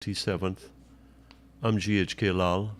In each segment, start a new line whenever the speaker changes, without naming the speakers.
27th. I'm GHK Lall.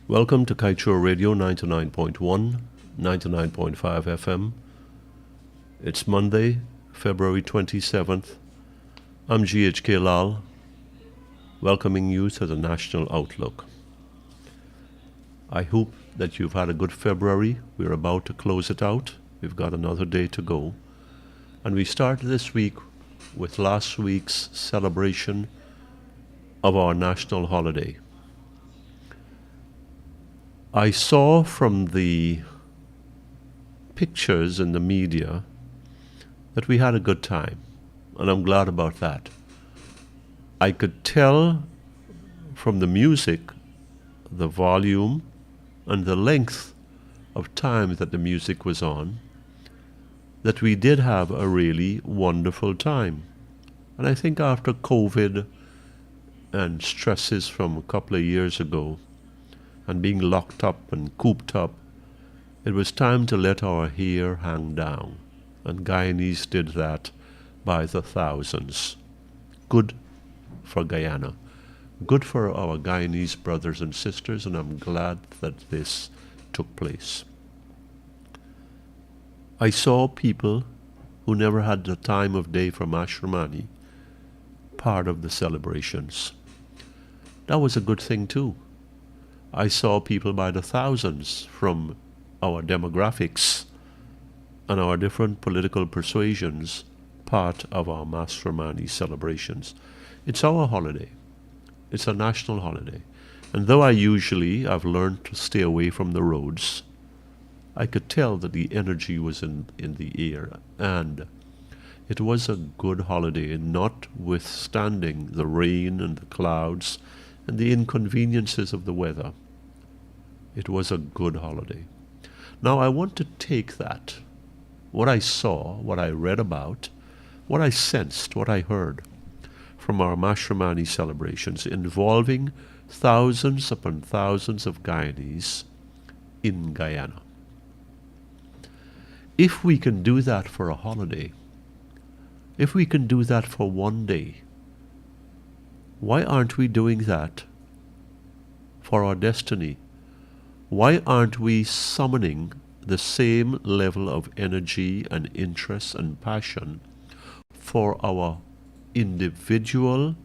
Welcome to Kaieteur Radio 99.1, 99.5 FM. It's Monday, February 27th. I'm GHK Lall, welcoming you to the National Outlook. I hope that you've had a good February. We're about to close it out. We've got another day to go. And we start this week with last week's celebration of our national holiday. I saw from the pictures in the media that we had a good time, and I'm glad about that. I could tell from the music, the volume, and the length of time that the music was on, that we did have a really wonderful time. And I think after COVID and stresses from a couple of years ago, and being locked up and cooped up, it was time to let our hair hang down. And Guyanese did that by the thousands. Good for Guyana. Good for our Guyanese brothers and sisters, and I'm glad that this took place. I saw people who never had the time of day for Mashramani part of the celebrations. That was a good thing too. I saw people by the thousands from our demographics and our different political persuasions part of our Mashramani celebrations. It's our holiday. It's a national holiday. And though I've learned to stay away from the roads, I could tell that the energy was in the air. And it was a good holiday, notwithstanding the rain and the clouds and the inconveniences of the weather. It was a good holiday. Now I want to take that, what I saw, what I read about, what I sensed, what I heard from our Mashramani celebrations involving thousands upon thousands of Guyanese in Guyana. If we can do that for a holiday, if we can do that for one day, why aren't we doing that for our destiny? Why aren't we summoning the same level of energy and interest and passion for our individual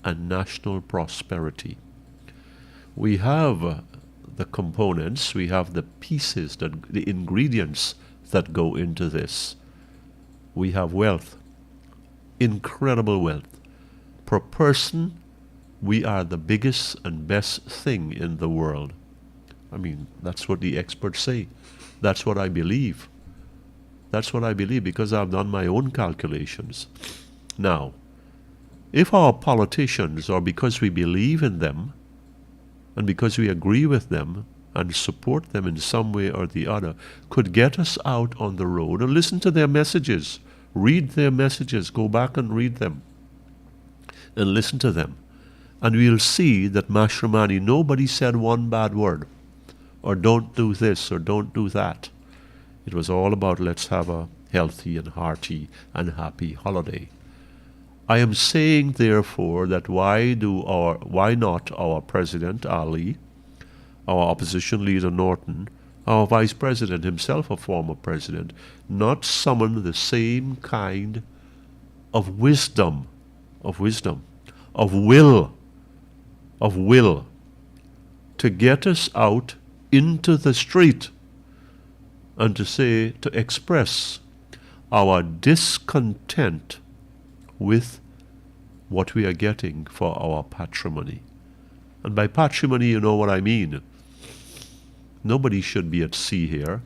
and national prosperity? We have the components, we have the pieces, the ingredients that go into this. We have wealth, incredible wealth. Per person, we are the biggest and best thing in the world. I mean, that's what the experts say. That's what I believe. That's what I believe because I've done my own calculations. Now, if our politicians, or because we believe in them, and because we agree with them and support them in some way or the other, could get us out on the road and listen to their messages, read their messages, go back and read them, and listen to them, and we'll see that Mashramani, nobody said one bad word, or don't do this, or don't do that. It was all about let's have a healthy and hearty and happy holiday. I am saying, therefore, that why not our President Ali, our opposition leader Norton, our Vice President himself, a former president, not summon the same kind of wisdom, of will, to get us out into the street and to express our discontent with what we are getting for our patrimony. And by patrimony, you know what I mean. Nobody should be at sea here.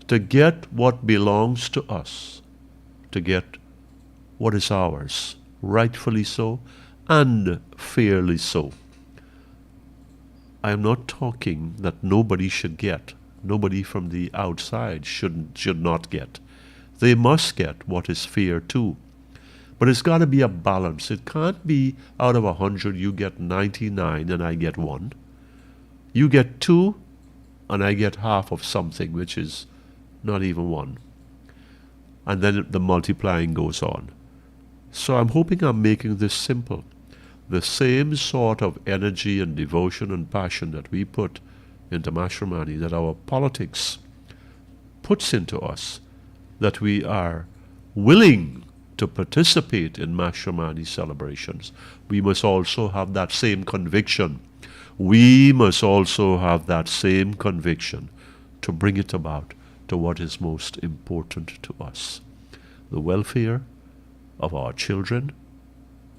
To get what belongs to us, to get what is ours, rightfully so and fairly so. I am not talking that nobody should get. Nobody from the outside should not get. They must get what is fair too. But it's got to be a balance. It can't be out of 100 you get 99 and I get 1. You get 2 and I get half of something, which is not even 1. And then the multiplying goes on. So I'm hoping I'm making this simple. The same sort of energy and devotion and passion that we put into matrimony, that our politics puts into us, that we are willing to participate in matrimony celebrations, we must also have that same conviction. We must also have that same conviction to bring it about to what is most important to us: the welfare of our children,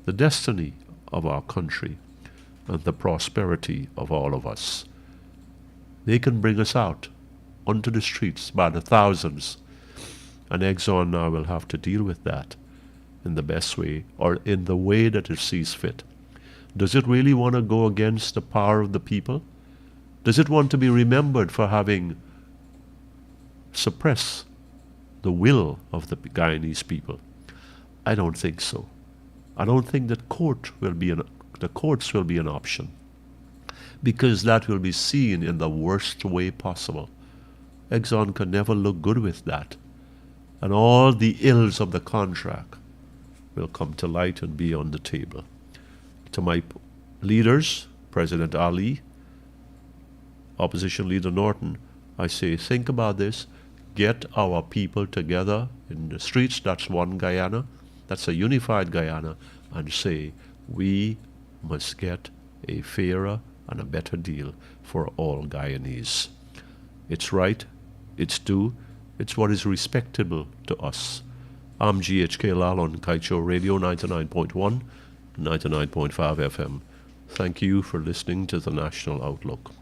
the destiny of our country, and the prosperity of all of us. They can bring us out onto the streets by the thousands, and Exxon now will have to deal with that in the best way, or in the way that it sees fit. Does it really want to go against the power of the people? Does it want to be remembered for having suppressed the will of the Guyanese people? I don't think so. I don't think that the courts will be an option, because that will be seen in the worst way possible. Exxon can never look good with that. And all the ills of the contract will come to light and be on the table. To my leaders, President Ali, Opposition Leader Norton, I say, think about this. Get our people together in the streets. That's one Guyana. That's a unified Guyana. And say, we must get a fairer and a better deal for all Guyanese. It's right. It's due. It's what is respectable to us. I'm GHK Lall on Kaieteur Radio 99.1, 99.5 FM. Thank you for listening to the National Outlook.